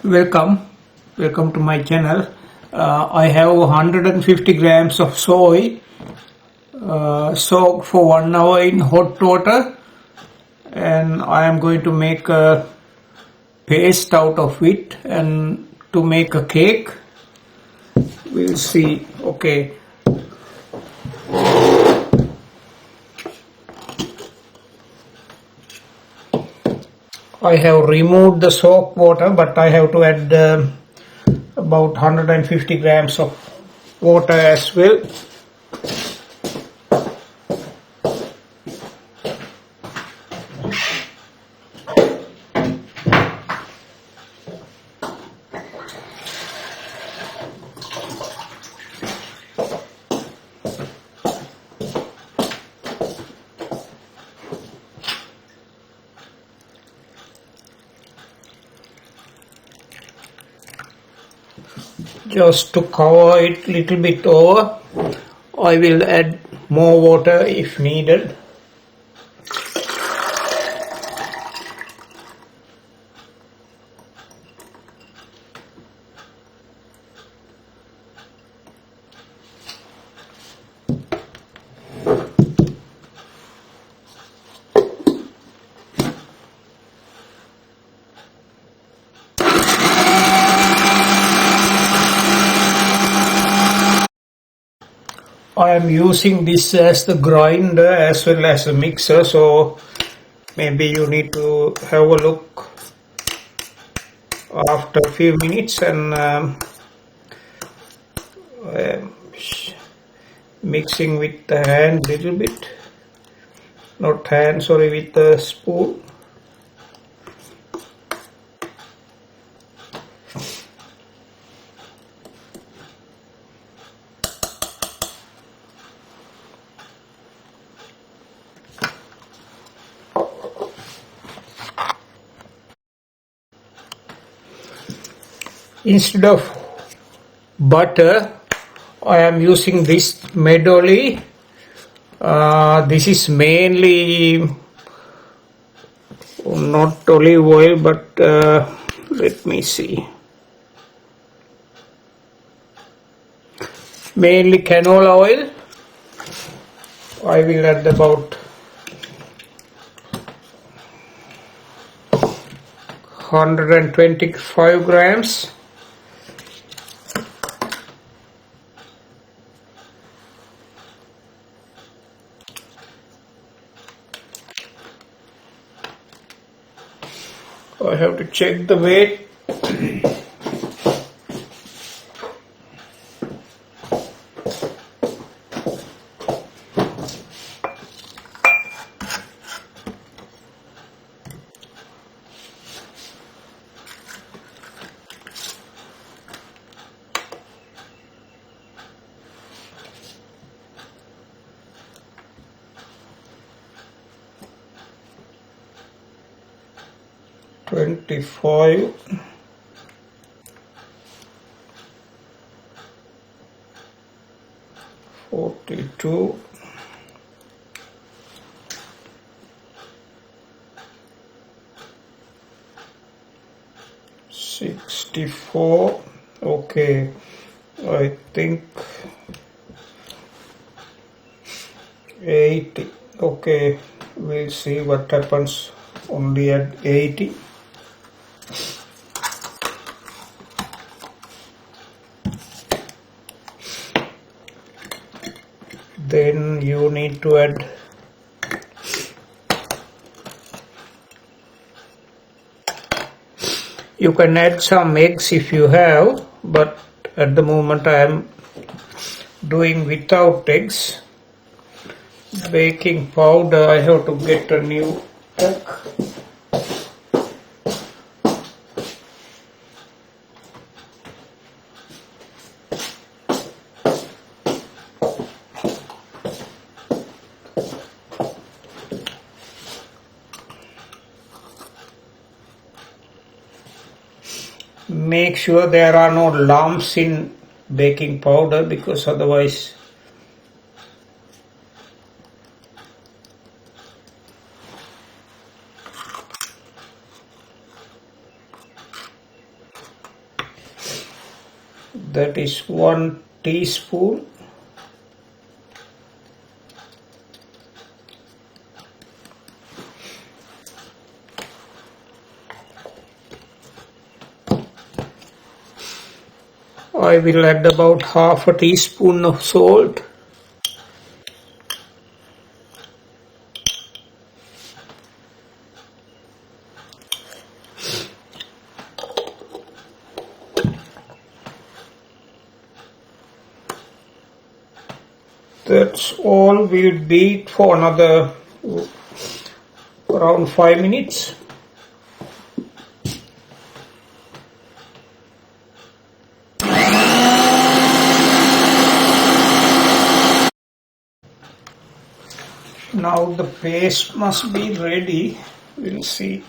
Welcome to my channel. I have 150 grams of soy soaked for 1 hour in hot water, and I am going to make a paste out of it and to make a cake. We'll see. Okay, I have removed the soak water, but I have to add about 150 grams of water as well. Just to cover it little bit over, I will add more water if needed. I am using this as the grinder as well as a mixer, so maybe you need to have a look after a few minutes and mixing with the hand little bit, not hand, sorry, with the spoon. Instead of butter, I am using this medoli. This is mainly not olive oil, but let me see. Mainly canola oil. I will add about 125 grams. I have to check the weight. $25, $42, $64. Okay, I think 80. Okay, we'll see what happens only at 80. Then you need to add you can add some eggs if you have, but at the moment I am doing without eggs. Baking powder, I have to get a new pack. Make sure there are no lumps in baking powder, because otherwise that is 1 teaspoon. I will add about half a teaspoon of salt. That's all. We'll beat for another around 5 minutes. Now the paste must be ready. We'll see.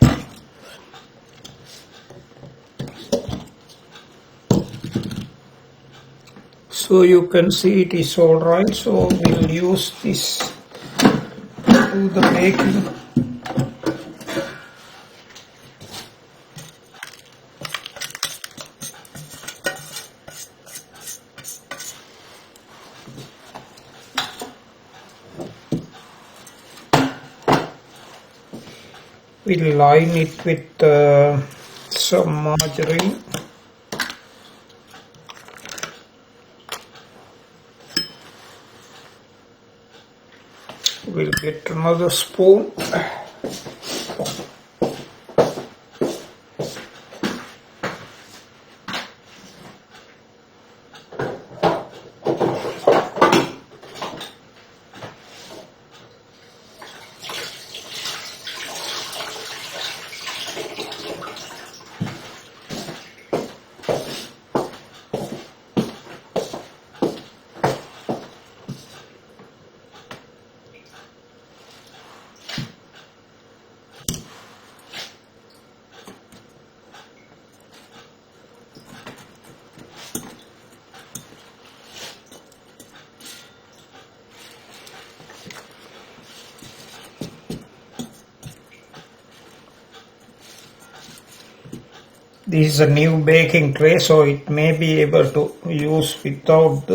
So you can see it is alright. So we'll use this to do the baking. We'll line it with some margarine. We'll get another spoon. This is a new baking tray, so it may be able to use without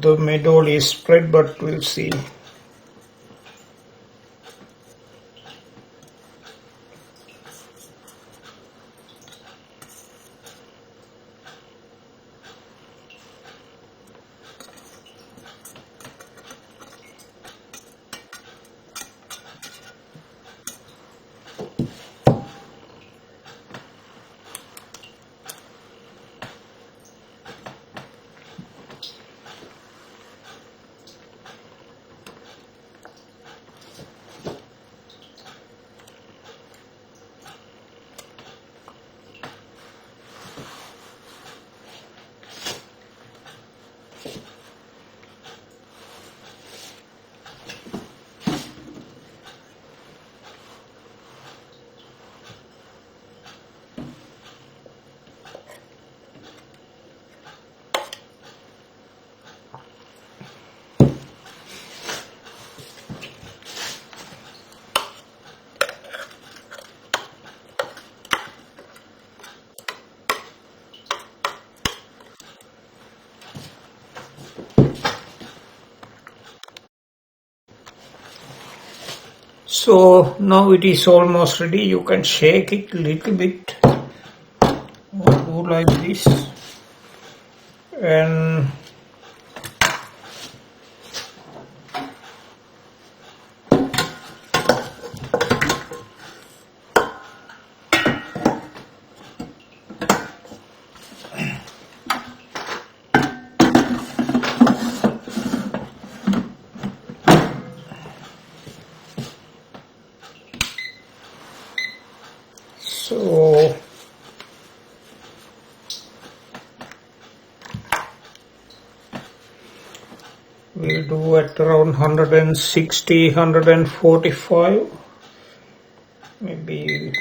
the meadowy spread, but we'll see. So now it is almost ready. You can shake it a little bit, do like this, and so we'll do at around 160, 145, maybe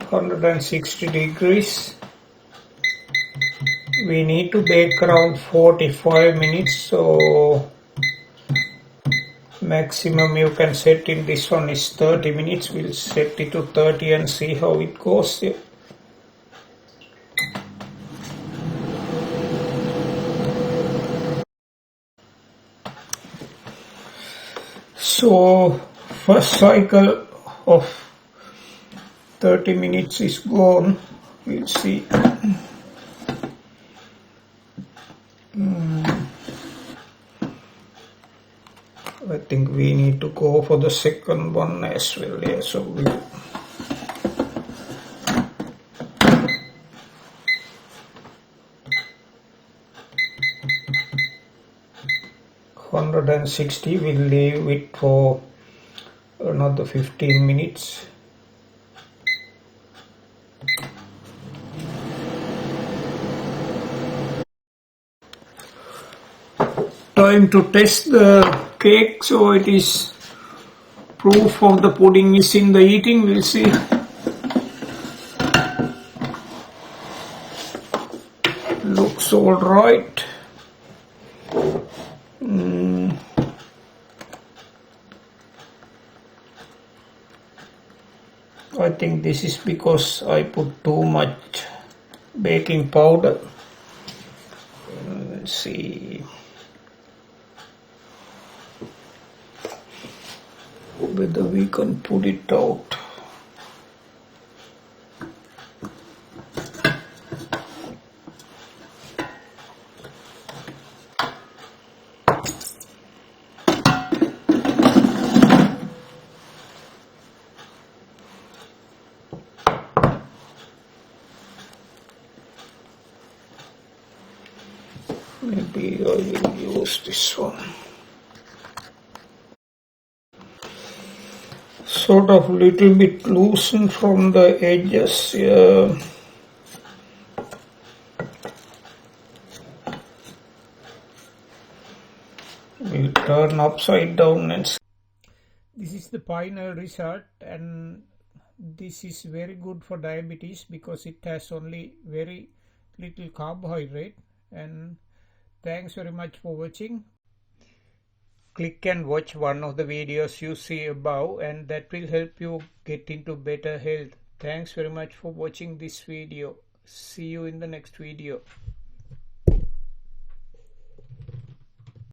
160 degrees. We need to bake around 45 minutes, so Maximum you can set in this one is 30 minutes. We'll set it to 30 and see how it goes. So first cycle of 30 minutes is gone. We'll see. I think we need to go for the second one as well. Yeah, so we'll 160, we'll leave it for another 15 minutes. Time to test the cake, so it is proof of the pudding is in the eating. We'll see. Looks all right. I think this is because I put too much baking powder. Let's see whether we can put it out. Maybe I will use this one. Sort of little bit loosened from the edges. We'll turn upside down and see. This is the final result, and this is very good for diabetes because it has only very little carbohydrate. And thanks very much for watching. Click and watch one of the videos you see above, and that will help you get into better health. Thanks very much for watching this video. See you in the next video.